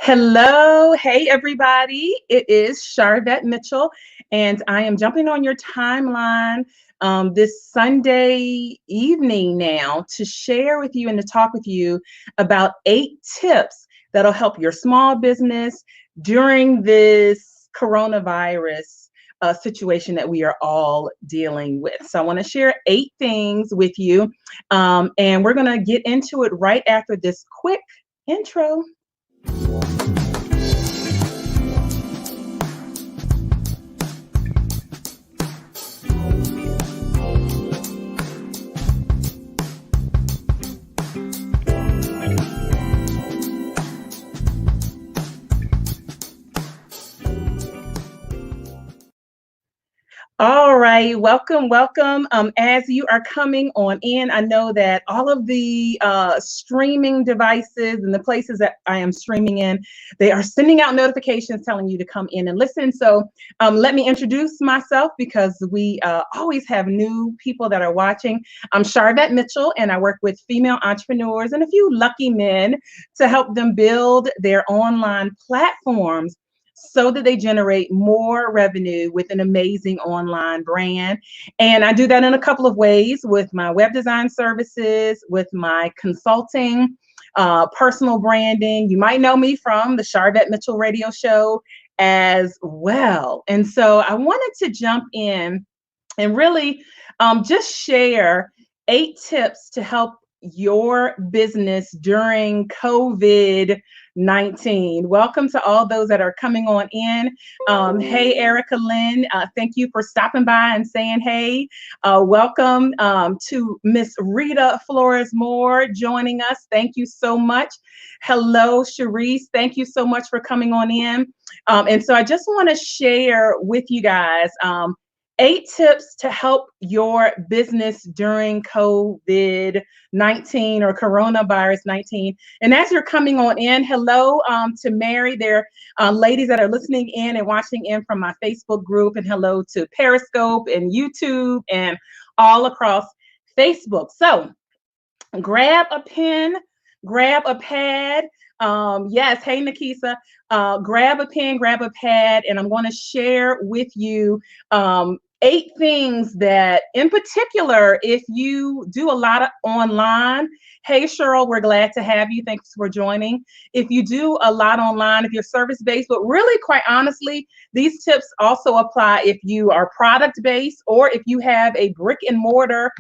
Hello. Hey, everybody. It is Charvette Mitchell, and I am jumping on your timeline this Sunday evening now to share with you and to talk with you about 8 tips that'll help your small business during this coronavirus situation that we are all dealing with. So I want to share 8 things with you, and we're going to get into it right after this quick intro. All right, welcome, welcome. As you are coming on in, I know that all of the streaming devices and the places that I am streaming in, they are sending out notifications telling you to come in and listen. So let me introduce myself because we always have new people that are watching. I'm Charvette Mitchell, and I work with female entrepreneurs and a few lucky men to help them build their online platforms so that they generate more revenue with an amazing online brand. And I do that in a couple of ways with my web design services, with my consulting, personal branding. You might know me from the Charvette Mitchell radio show as well. And so I wanted to jump in and really just share 8 tips to help your business during COVID-19. Welcome to all those that are coming on in. Hey, Erica Lynn, thank you for stopping by and saying hey. Welcome to Miss Rita Flores Moore joining us. Thank you so much. Hello, Sharice. Thank you so much for coming on in. And so I just want to share with you guys 8 tips to help your business during COVID-19 or coronavirus 19. And as you're coming on in, hello to Mary. There are ladies that are listening in and watching in from my Facebook group, and hello to Periscope and YouTube and all across Facebook. So grab a pen, grab a pad. Yes, hey, Nikisa. Grab a pen, grab a pad, and I'm going to share with you 8 things that, in particular, if you do a lot of online. Hey, Cheryl, we're glad to have you. Thanks for joining. If you do a lot online, if you're service-based, but really, quite honestly, these tips also apply if you are product-based or if you have a brick and mortar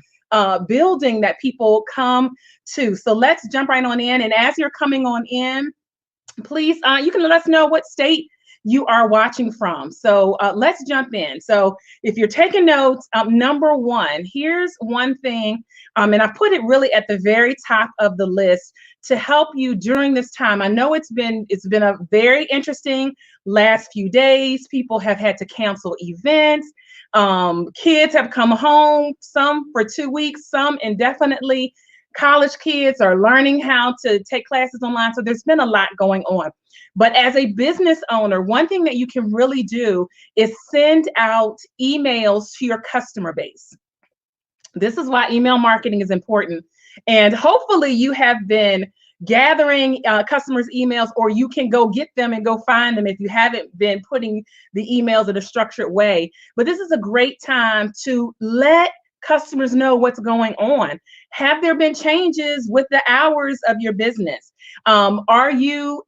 building that people come to. So let's jump right on in. And as you're coming on in, please, you can let us know what state you are watching from. So let's jump in. So if you're taking notes, number one, here's one thing, and I put it really at the very top of the list to help you during this time. I know it's been a very interesting last few days. People have had to cancel events. Kids have come home, some for 2 weeks, some indefinitely. College kids are learning how to take classes online. So there's been a lot going on. But as a business owner, one thing that you can really do is send out emails to your customer base. This is why email marketing is important. And hopefully you have been gathering customers' emails, or you can go get them and go find them if you haven't been putting the emails in a structured way. But this is a great time to let customers know what's going on. Have there been changes with the hours of your business? Are you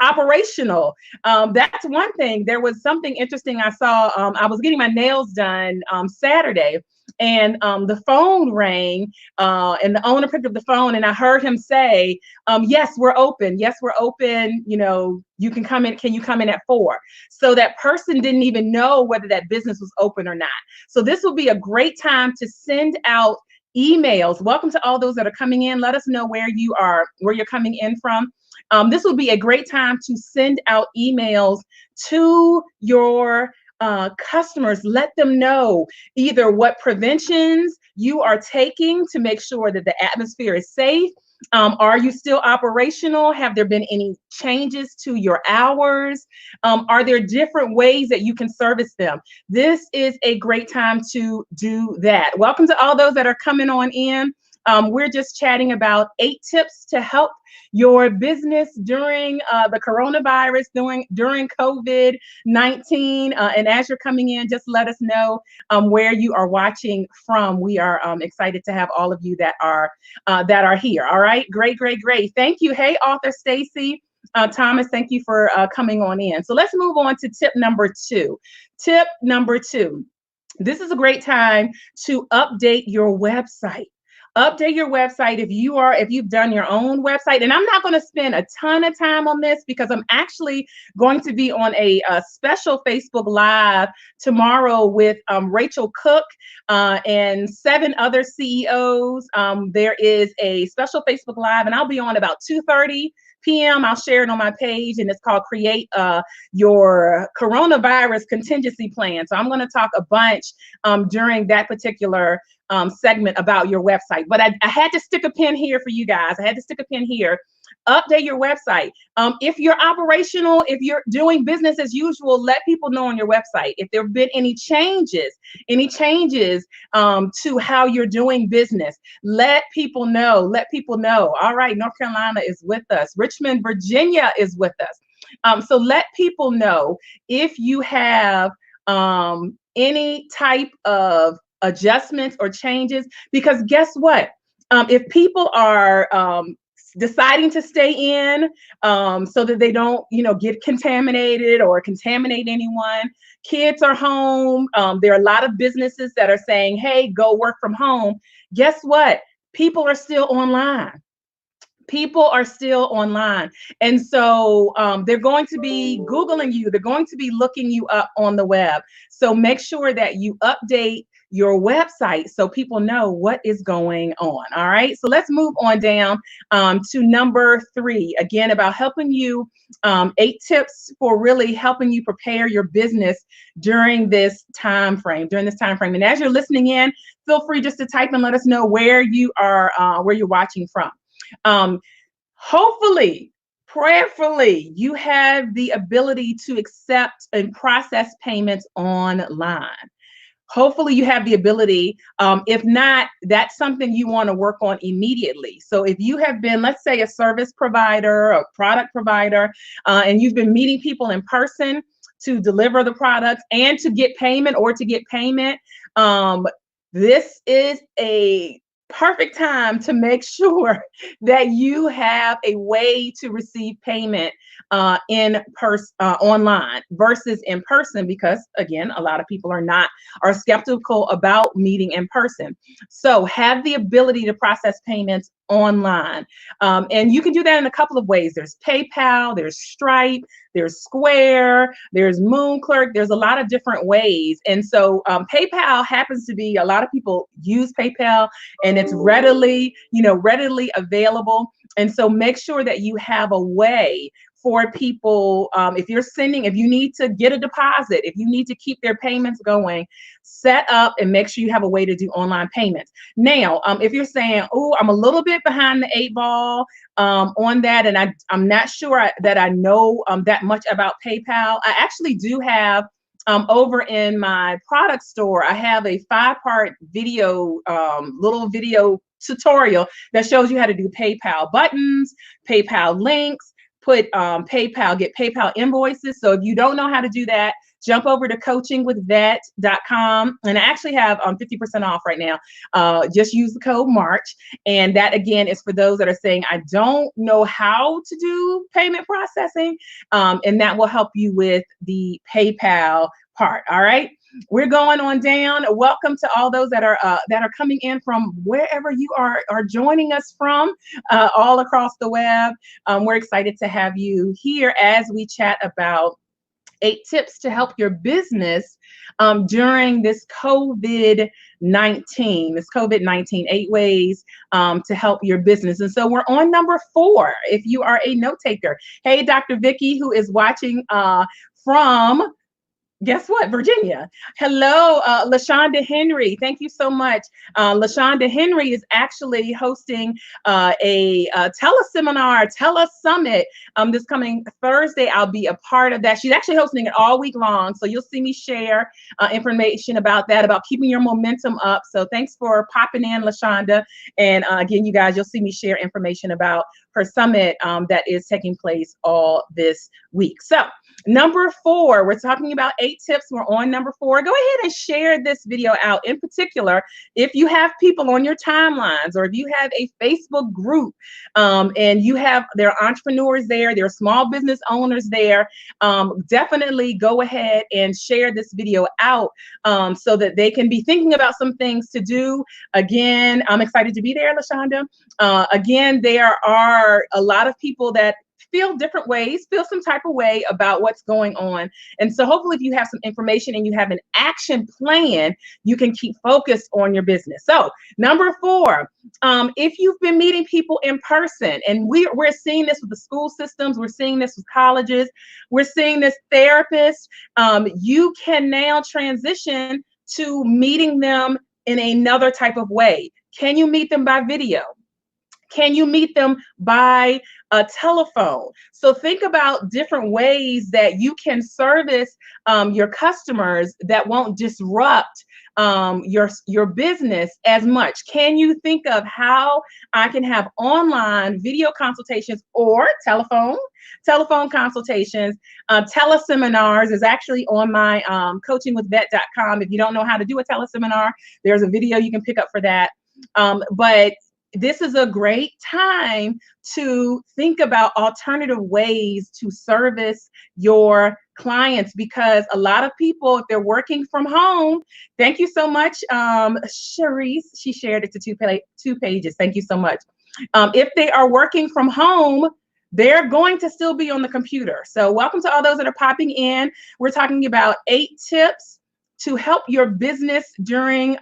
operational? That's one thing. There was something interesting I saw. I was getting my nails done Saturday, and the phone rang, and the owner picked up the phone, and I heard him say, yes, we're open. Yes, we're open. You know, you can come in. Can you come in at 4? So that person didn't even know whether that business was open or not. So this will be a great time to send out emails. Welcome to all those that are coming in. Let us know where you're coming in from. This will be a great time to send out emails to your customers. Let them know either what preventions you are taking to make sure that the atmosphere is safe. Are you still operational? Have there been any changes to your hours? Are there different ways that you can service them? This is a great time to do that. Welcome to all those that are coming on in. We're just chatting about 8 tips to help your business during the coronavirus, during COVID-19. And as you're coming in, just let us know where you are watching from. We are excited to have all of you that are here. All right, great, great, great. Thank you. Hey, author Stacy. Thomas, thank you for coming on in. So let's move on to tip number 2. Tip number 2. This is a great time to update your website. Update your website if you've done your own website. And I'm not going to spend a ton of time on this because I'm actually going to be on a special Facebook Live tomorrow with Rachel Cook and 7 other CEOs. There is a special Facebook Live, and I'll be on about 2:30 p.m. I'll share it on my page, and it's called Create Your Coronavirus Contingency Plan. So I'm going to talk a bunch during that particular segment about your website. But I had to stick a pin here for you guys. I had to stick a pin here. Update your website. If you're operational, if you're doing business as usual, let people know on your website. If there have been any changes to how you're doing business, let people know. Let people know. All right, North Carolina is with us. Richmond, Virginia is with us. So let people know if you have any type of adjustments or changes, because guess what? If people are deciding to stay in so that they don't, get contaminated or contaminate anyone, kids are home. There are a lot of businesses that are saying, hey, go work from home. Guess what? People are still online. People are still online. And so they're going to be Googling you. They're going to be looking you up on the web. So make sure that you update your website so people know what is going on. All right. So let's move on down to number 3, again, about helping you, 8 tips for really helping you prepare your business during this time frame. And as you're listening in, feel free just to type and let us know where you are, where you're watching from. Hopefully, prayerfully, you have the ability to accept and process payments online. Hopefully you have the ability. If not, that's something you want to work on immediately. So if you have been, let's say, a service provider, a product provider, and you've been meeting people in person to deliver the products and to get payment, this is a perfect time to make sure that you have a way to receive payment online versus in person, because again, a lot of people are skeptical about meeting in person. So have the ability to process payments online. And you can do that in a couple of ways. There's PayPal, there's Stripe, there's Square, there's Moonclerk. There's a lot of different ways. And so PayPal happens to be, a lot of people use PayPal, and it's readily available. And so make sure that you have a way for people, if you need to get a deposit, if you need to keep their payments going, set up and make sure you have a way to do online payments. Now, if you're saying, oh, I'm a little bit behind the 8 ball on that, and I'm not sure that I know that much about PayPal, I actually do have over in my product store, I have a 5-part video, little video tutorial that shows you how to do PayPal buttons, PayPal links, get PayPal invoices. So if you don't know how to do that, jump over to coachingwithvet.com. And I actually have 50% off right now. Just use the code March. And that, again, is for those that are saying, I don't know how to do payment processing. And that will help you with the PayPal part. All right. We're going on down. Welcome to all those that are coming in from wherever you are joining us from, all across the web. We're excited to have you here as we chat about 8 tips to help your business during this COVID-19. 8 ways to help your business. And so we're on number 4. If you are a note taker, hey, Dr. Vicky, who is watching from Guess what? Virginia. Hello, LaShonda Henry. Thank you so much. LaShonda Henry is actually hosting a teleseminar, telesummit this coming Thursday. I'll be a part of that. She's actually hosting it all week long. So you'll see me share information about that, about keeping your momentum up. So thanks for popping in, LaShonda. And again, you guys, you'll see me share information about her summit that is taking place all this week. So number 4, we're talking about 8 tips. We're on number 4. Go ahead and share this video out. In particular, if you have people on your timelines, or if you have a Facebook group and there are entrepreneurs there, there are small business owners there, definitely go ahead and share this video out so that they can be thinking about some things to do. Again, I'm excited to be there, LaShonda. Again, there are a lot of people that feel different ways, feel some type of way about what's going on. And so hopefully if you have some information and you have an action plan, you can keep focused on your business. So number 4, if you've been meeting people in person, and we're seeing this with the school systems, we're seeing this with colleges, we're seeing this therapists, you can now transition to meeting them in another type of way. Can you meet them by video? Can you meet them by a telephone? So think about different ways that you can service your customers that won't disrupt your business as much. Can you think of how I can have online video consultations or telephone consultations? Teleseminars is actually on my coachingwithvet.com. If you don't know how to do a teleseminar, there's a video you can pick up for that. But this is a great time to think about alternative ways to service your clients, because a lot of people, if they're working from home, thank you so much, Sharice, she shared it to 2 pages. Thank you so much. If they are working from home, they're going to still be on the computer. So welcome to all those that are popping in. We're talking about 8 tips to help your business during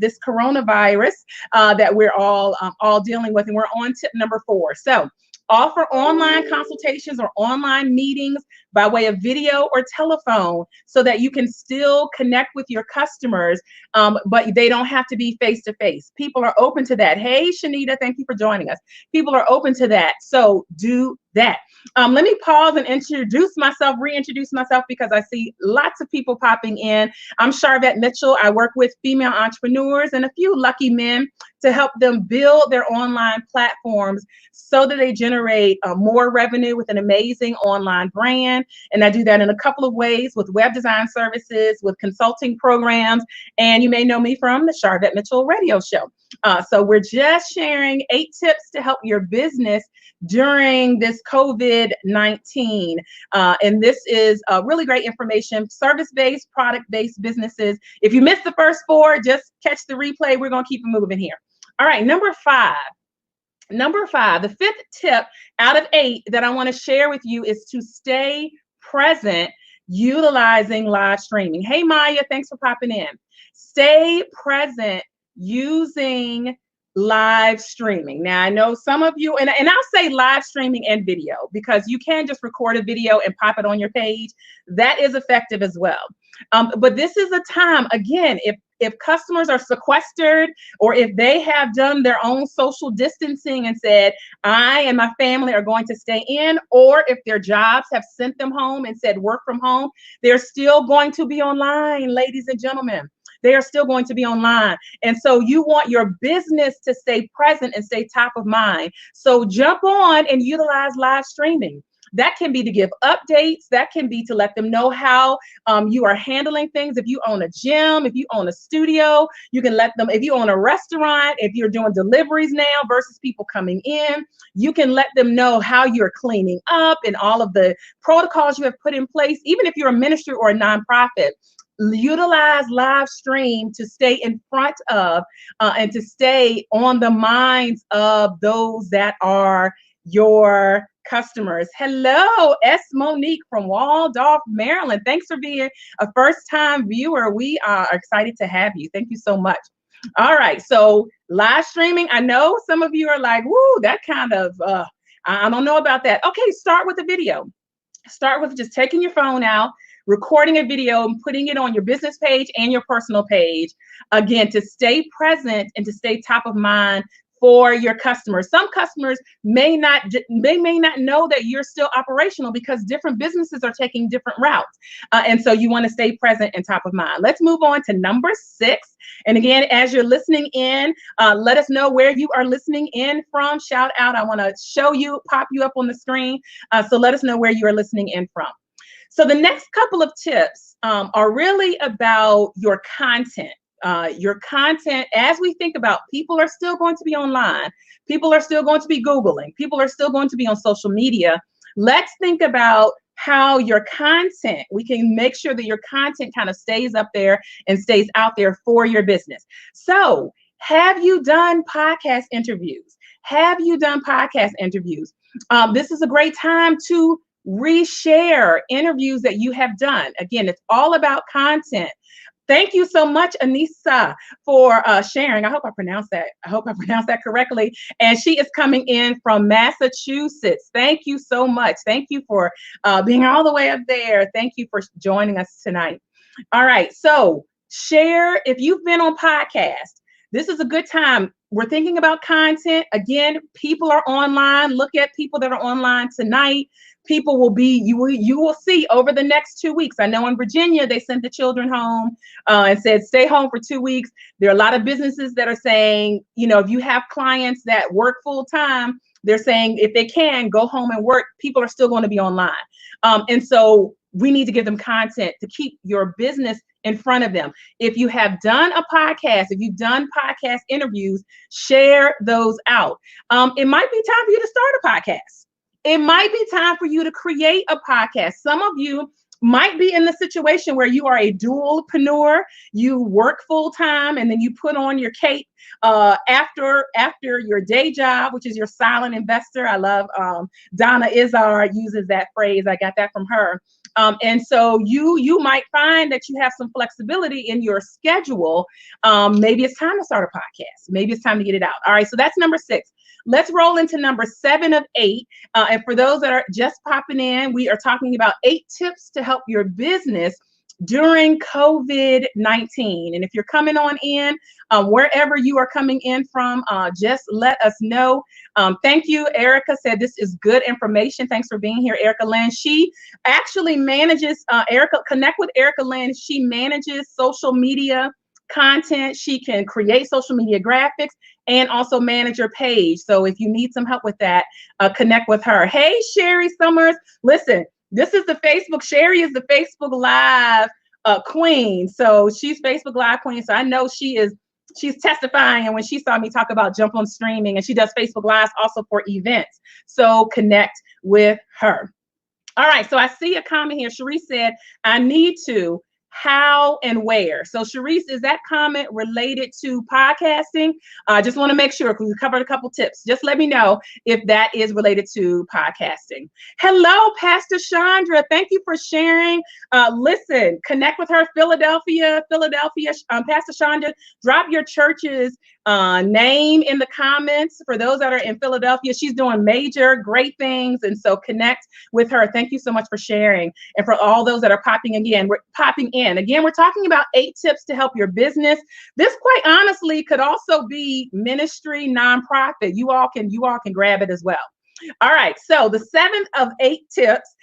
this coronavirus that we're all dealing with. And we're on tip number 4. So offer online consultations or online meetings by way of video or telephone so that you can still connect with your customers, but they don't have to be face-to-face. People are open to that. Hey, Shanita, thank you for joining us. People are open to that. So do that. Let me pause and reintroduce myself, because I see lots of people popping in. I'm Charvette Mitchell. I work with female entrepreneurs and a few lucky men to help them build their online platforms so that they generate more revenue with an amazing online brand. And I do that in a couple of ways, with web design services, with consulting programs, and you may know me from the Charvette Mitchell radio show. So we're just sharing 8 tips to help your business during this COVID-19. And this is really great information, service-based, product-based businesses. If you missed the first 4, just catch the replay. We're going to keep it moving here. All right, number 5, the 5th tip out of 8 that I want to share with you is to stay present utilizing live streaming. Hey, Maya, thanks for popping in. Stay present using live streaming. Now, I know some of you, and I'll say live streaming and video, because you can just record a video and pop it on your page. That is effective as well. But this is a time, again, if customers are sequestered, or if they have done their own social distancing and said, I and my family are going to stay in, or if their jobs have sent them home and said work from home, they're still going to be online, ladies and gentlemen. They are still going to be online. And so you want your business to stay present and stay top of mind. So jump on and utilize live streaming. That can be to give updates. That can be to let them know how you are handling things. If you own a gym, if you own a studio, you can let them, if you own a restaurant, if you're doing deliveries now versus people coming in, you can let them know how you're cleaning up and all of the protocols you have put in place. Even if you're a ministry or a nonprofit, utilize live stream to stay in front of and to stay on the minds of those that are your customers. Hello, S. Monique from Waldorf, Maryland. Thanks for being a first-time viewer. We are excited to have you. Thank you so much. All right, so live streaming. I know some of you are like, woo, that kind of, I don't know about that. Okay, start with a video. Start with just taking your phone out, recording a video and putting it on your business page and your personal page, again, to stay present and to stay top of mind for your customers. Some customers may not know that you're still operational because different businesses are taking different routes. And so you want to stay present and top of mind. Let's move on to number 6. And again, as you're listening in, let us know where you are listening in from. Shout out. I want to show you, pop you up on the screen. So let us know where you are listening in from. So the next couple of tips are really about your content. Your content, as we think about, people are still going to be online. People are still going to be Googling. People are still going to be on social media. Let's think about how your content, we can make sure that your content kind of stays up there and stays out there for your business. So have you done podcast interviews? Have you done podcast interviews? This is a great time to reshare interviews that you have done. Again, it's all about content. Thank you so much, Anissa, for sharing. I hope I pronounced that correctly. And she is coming in from Massachusetts. Thank you so much. Thank you for being all the way up there. Thank you for joining us tonight. All right. So share if you've been on podcast. This is a good time. We're thinking about content. Again, people are online. Look at people that are online tonight. People will be, you will see over the next 2 weeks. I know in Virginia, they sent the children home and said, stay home for 2 weeks. There are a lot of businesses that are saying, you know, if you have clients that work full time, they're saying if they can go home and work, people are still going to be online. And so we need to give them content to keep your business in front of them. If you have done a podcast, if you've done podcast interviews, share those out. It might be time for you to start a podcast. It might be time for you to create a podcast. Some of you might be in the situation where you are a dualpreneur. You work full time and then you put on your cape after your day job, which is your silent investor. I love Donna Izard uses that phrase. I got that from her. And so you might find that you have some flexibility in your schedule. Maybe it's time to start a podcast. Maybe it's time to get it out. All right. So that's number 6. Let's roll into number 7 of 8. And for those that are just popping in, we are talking about 8 tips to help your business during COVID-19. And if you're coming on in, wherever you are coming in from, just let us know. Thank you. Erica said this is good information. Thanks for being here, Erica Lynn. She actually manages, connect with Erica Lynn. She manages social media content. She can create social media graphics and also manage your page. So if you need some help with that, connect with her. Hey, Sherry Summers. Listen, this is the Facebook. Sherry is the Facebook Live queen. So she's Facebook Live queen. So I know she's testifying. And when she saw me talk about jump on streaming, and she does Facebook Lives also for events. So connect with her. All right. So I see a comment here. Sharice said, I need to. How and where? So Sharice, is that comment related to podcasting? I just want to make sure, because we covered a couple tips. Just let me know if that is related to podcasting. Hello, Pastor Chandra. Thank you for sharing. Listen, connect with her, Philadelphia. Pastor Chandra, drop your church's name in the comments for those that are in Philadelphia. She's doing major great things. And so connect with her. Thank you so much for sharing. And for all those that are popping in. Again, we're talking about 8 tips to help your business. This, quite honestly, could also be ministry, nonprofit. You all can grab it as well. All right. So the 7th of 8 tips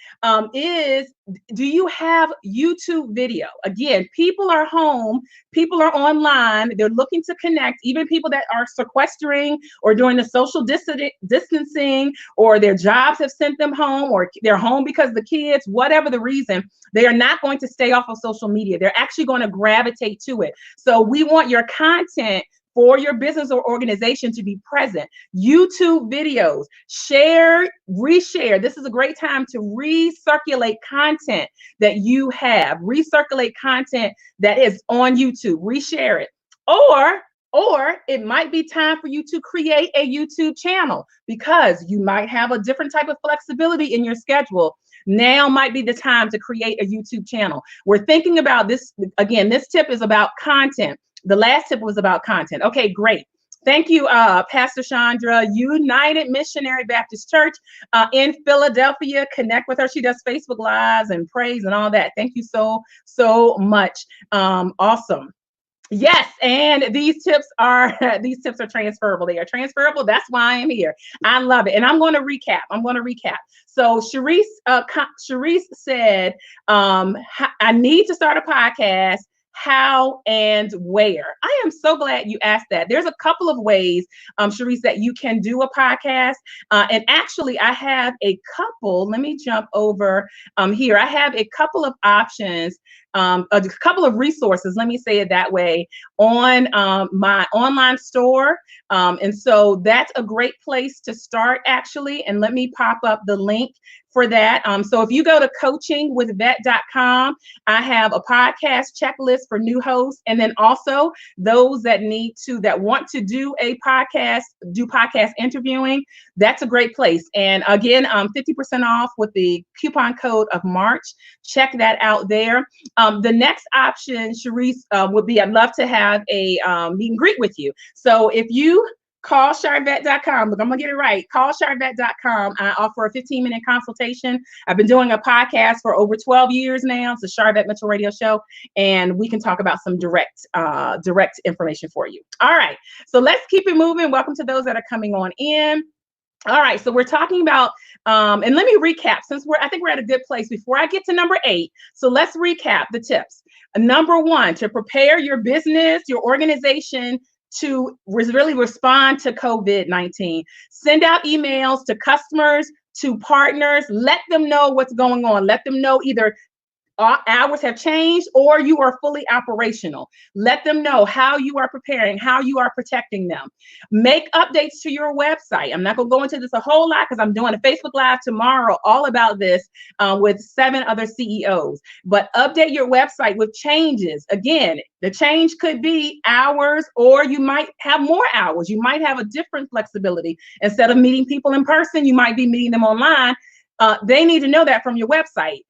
is, do you have YouTube video? Again, people are home, people are online, they're looking to connect, even people that are sequestering or doing the social distancing, or their jobs have sent them home, or they're home because the kids, whatever the reason, they are not going to stay off of social media. They're actually going to gravitate to it. So we want your content for your business or organization to be present. YouTube videos, share, reshare. This is a great time to recirculate content that you have. Recirculate content that is on YouTube. Reshare it. Or it might be time for you to create a YouTube channel, because you might have a different type of flexibility in your schedule. Now might be the time to create a YouTube channel. We're thinking about this. Again, this tip is about content. The last tip was about content. Okay, great. Thank you, Pastor Chandra, United Missionary Baptist Church in Philadelphia. Connect with her. She does Facebook Lives and praise and all that. Thank you so much. Awesome. Yes, and these tips are transferable. They are transferable. That's why I am here. I love it, and I'm going to recap. So Sharice said, "I need to start a podcast. How and where?" I am so glad you asked that. There's a couple of ways, Sharice, that you can do a podcast, and actually, I have a couple. Let me jump over here. I have a couple of options. A couple of resources, let me say it that way, on my online store. And so that's a great place to start, actually. And let me pop up the link for that. So if you go to coachingwithvet.com, I have a podcast checklist for new hosts. And then also those that want to do podcast interviewing, that's a great place. And again, 50% off with the coupon code of March. Check that out there. The next option, Sharice, would be, I'd love to have a meet and greet with you. So if you call charvet.com, look, I'm gonna get it right. Call charvet.com. I offer a 15-minute consultation. I've been doing a podcast for over 12 years now. It's a Charvet Mitchell radio show, and we can talk about some direct information for you. All right, so let's keep it moving. Welcome to those that are coming on in. All right, so we're talking about, and let me recap, since I think we're at a good place before I get to number 8. So let's recap the tips. Number 1, to prepare your business, your organization to really respond to COVID-19. Send out emails to customers, to partners, let them know what's going on. Let them know either hours have changed or you are fully operational. Let them know how you are preparing, how you are protecting them. Make updates to your website. I'm not going to go into this a whole lot because I'm doing a Facebook Live tomorrow all about this with 7 other CEOs. But update your website with changes. Again, the change could be hours, or you might have more hours. You might have a different flexibility. Instead of meeting people in person, you might be meeting them online. They need to know that from your website.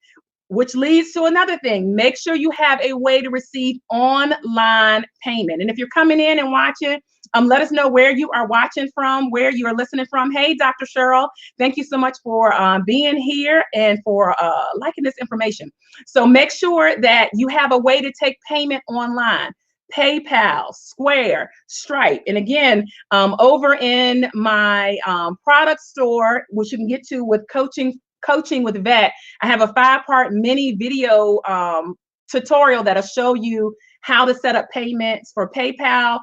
Which leads to another thing. Make sure you have a way to receive online payment. And if you're coming in and watching, let us know where you are watching from, where you are listening from. Hey, Dr. Cheryl, thank you so much for being here and for liking this information. So make sure that you have a way to take payment online. PayPal, Square, Stripe. And again, over in my product store, which you can get to with Coaching with Vet, I have a 5-part mini video tutorial that'll show you how to set up payments for PayPal,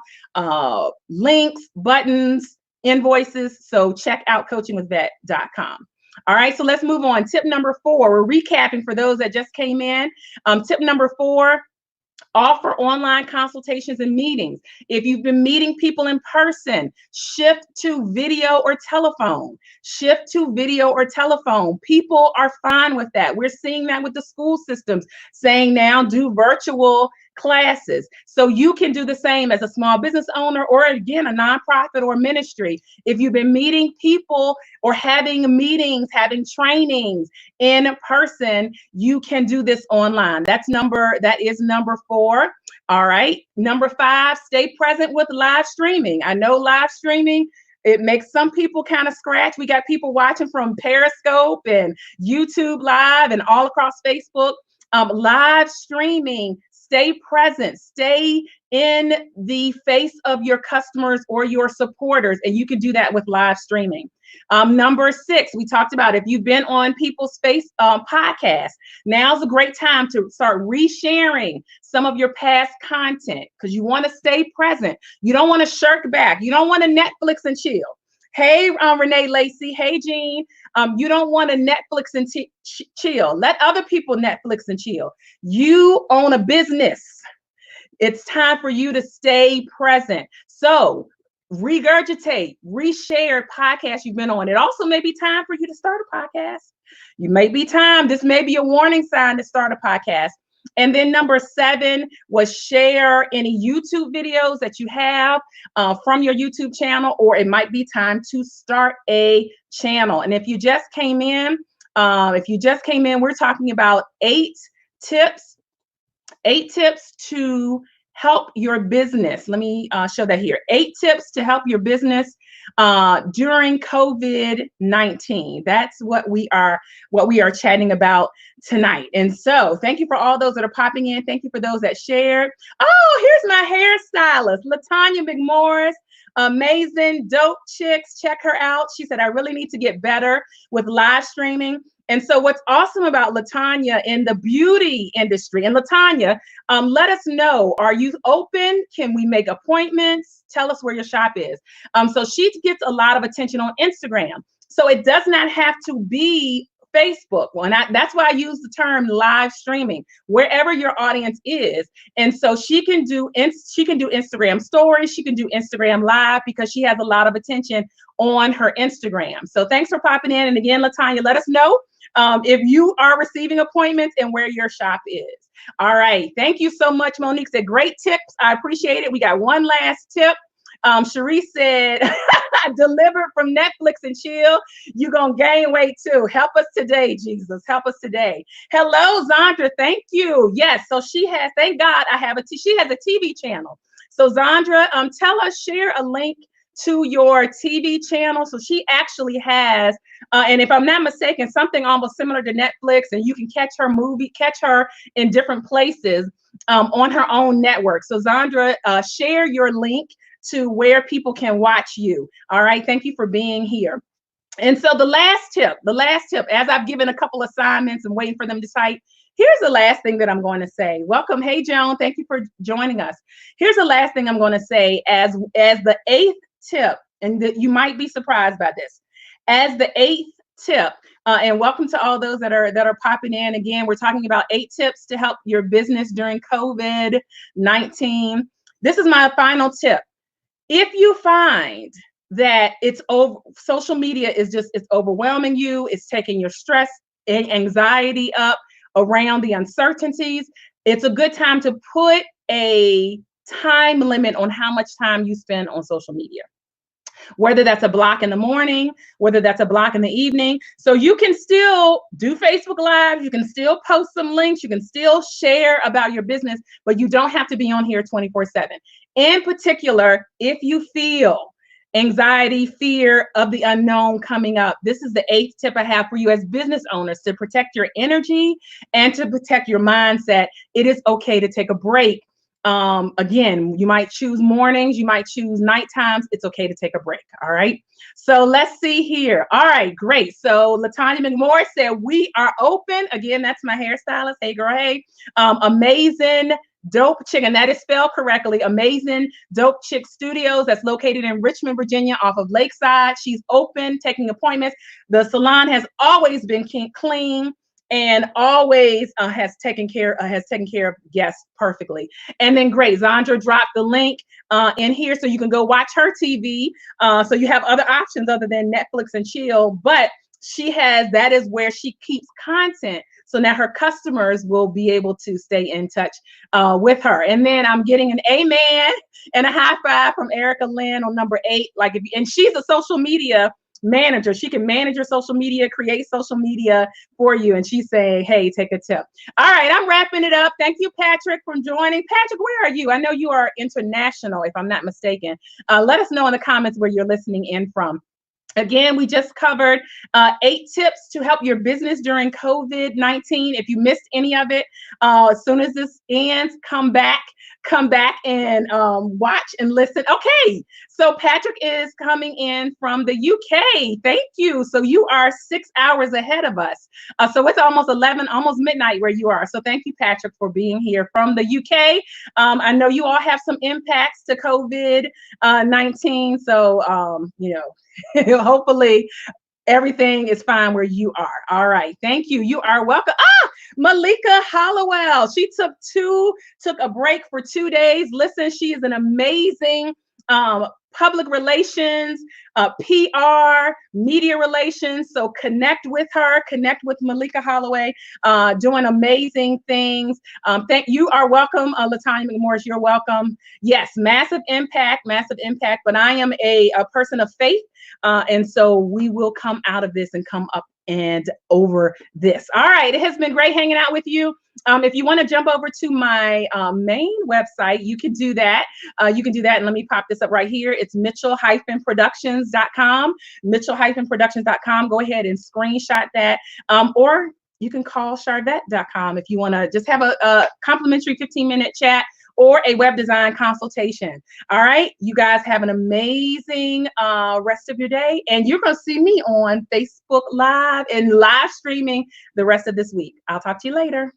links, buttons, invoices. So check out coachingwithvet.com. All right, so let's move on. Tip number 4, we're recapping for those that just came in. Tip number 4, offer online consultations and meetings. If you've been meeting people in person, shift to video or telephone. Shift to video or telephone. People are fine with that. We're seeing that with the school systems saying now do virtual classes. So you can do the same as a small business owner or, again, a nonprofit or ministry. If you've been meeting people or having meetings, having trainings in person, you can do this online. That is number 4. All right. Number 5, stay present with live streaming. I know live streaming, it makes some people kind of scratch. We got people watching from Periscope and YouTube Live and all across Facebook. Live streaming. Stay present, stay in the face of your customers or your supporters, and you can do that with live streaming. Number 6, we talked about if you've been on people's podcasts, now's a great time to start resharing some of your past content because you want to stay present. You don't want to shirk back. You don't want to Netflix and chill. Hey, Renee Lacey. Hey, Jean. You don't want to Netflix and chill. Let other people Netflix and chill. You own a business. It's time for you to stay present. So regurgitate, reshare podcasts you've been on. It also may be time for you to start a podcast. This may be a warning sign to start a podcast. And then number 7 was share any YouTube videos that you have from your YouTube channel, or it might be time to start a channel. And if you just came in, we're talking about 8 tips to help your business. Let me show that here. 8 tips to help your business during COVID-19. That's what we are chatting about tonight. And so thank you for all those that are popping in. Thank you for those that shared. Oh, here's my hairstylist, Latanya McMorris. Amazing, dope chicks. Check her out. She said, I really need to get better with live streaming. And so what's awesome about Latanya in the beauty industry, and Latanya, let us know, are you open? Can we make appointments? Tell us where your shop is. So she gets a lot of attention on Instagram. So it does not have to be Facebook. Well, that's why I use the term live streaming, wherever your audience is. And so she can do Instagram stories, she can do Instagram live, because she has a lot of attention on her Instagram. So thanks for popping in. And again, Latanya, let us know if you are receiving appointments and where your shop is. All right. Thank you so much. Monique said, great tips. I appreciate it. We got one last tip. Cherie said, delivered from Netflix and chill. You're going to gain weight too. Help us today, Jesus. Help us today. Hello, Zandra. Thank you. Yes. So she has, thank God she has a TV channel. So Zandra, tell us, share a link to your TV channel. So she actually has, and if I'm not mistaken, something almost similar to Netflix, and you can catch her in different places on her own network. So Zandra, share your link to where people can watch you. All right. Thank you for being here. And so the last tip, as I've given a couple assignments and waiting for them to type, here's the last thing that I'm going to say. Welcome. Hey, Joan. Thank you for joining us. Here's the last thing I'm going to say as the 8th tip, and you might be surprised by this. As the 8th tip, and welcome to all those that are popping in. Again, we're talking about 8 tips to help your business during COVID-19. This is my final tip. If you find that social media it's overwhelming you, it's taking your stress and anxiety up around the uncertainties, it's a good time to put a time limit on how much time you spend on social media. Whether that's a block in the morning, whether that's a block in the evening. So you can still do Facebook Live, you can still post some links, you can still share about your business, but you don't have to be on here 24/7. In particular, if you feel anxiety, fear of the unknown coming up, this is the 8th tip I have for you as business owners to protect your energy and to protect your mindset. It is okay to take a break. Again, you might choose mornings, you might choose night times. It's okay to take a break. All right. So let's see here. All right, great. So Latanya McMorris said, we are open. Again, that's my hairstylist. Hey, girl. Hey, amazing Dope Chick, and that is spelled correctly. Amazing Dope Chick Studios, that's located in Richmond, Virginia, off of Lakeside. She's open, taking appointments. The salon has always been clean and always has taken care of guests perfectly. And then great, Zandra dropped the link in here so you can go watch her TV. So you have other options other than Netflix and chill, but that is where she keeps content. So now her customers will be able to stay in touch with her. And then I'm getting an amen and a high five from Erica Lynn on number 8. And she's a social media manager. She can manage your social media, create social media for you. And she's saying, hey, take a tip. All right, I'm wrapping it up. Thank you, Patrick, for joining. Patrick, where are you? I know you are international, if I'm not mistaken. Let us know in the comments where you're listening in from. Again, we just covered 8 tips to help your business during COVID-19. If you missed any of it, as soon as this ends, come back and watch and listen. Okay, so Patrick is coming in from the UK. Thank you. So you are 6 hours ahead of us. So it's almost 11, almost midnight where you are. So thank you, Patrick, for being here from the UK. I know you all have some impacts to COVID-19. So, hopefully everything is fine where you are. All right. Thank you. You are welcome. Malika Hollowell. She took a break for 2 days. Listen, she is an amazing public relations, PR, media relations. So connect with her, connect with Malika Holloway, doing amazing things. You are welcome, Latanya McMorris, you're welcome. Yes, massive impact, but I am a person of faith. And so we will come out of this and come up and over this. All right, it has been great hanging out with you. If you want to jump over to my main website, you can do that. You can do that. And let me pop this up right here. It's mitchell-productions.com, mitchell-productions.com. Go ahead and screenshot that. Or you can call charvette.com if you want to just have a complimentary 15-minute chat or a web design consultation. All right, you guys have an amazing rest of your day, and you're going to see me on Facebook Live and live streaming the rest of this week. I'll talk to you later.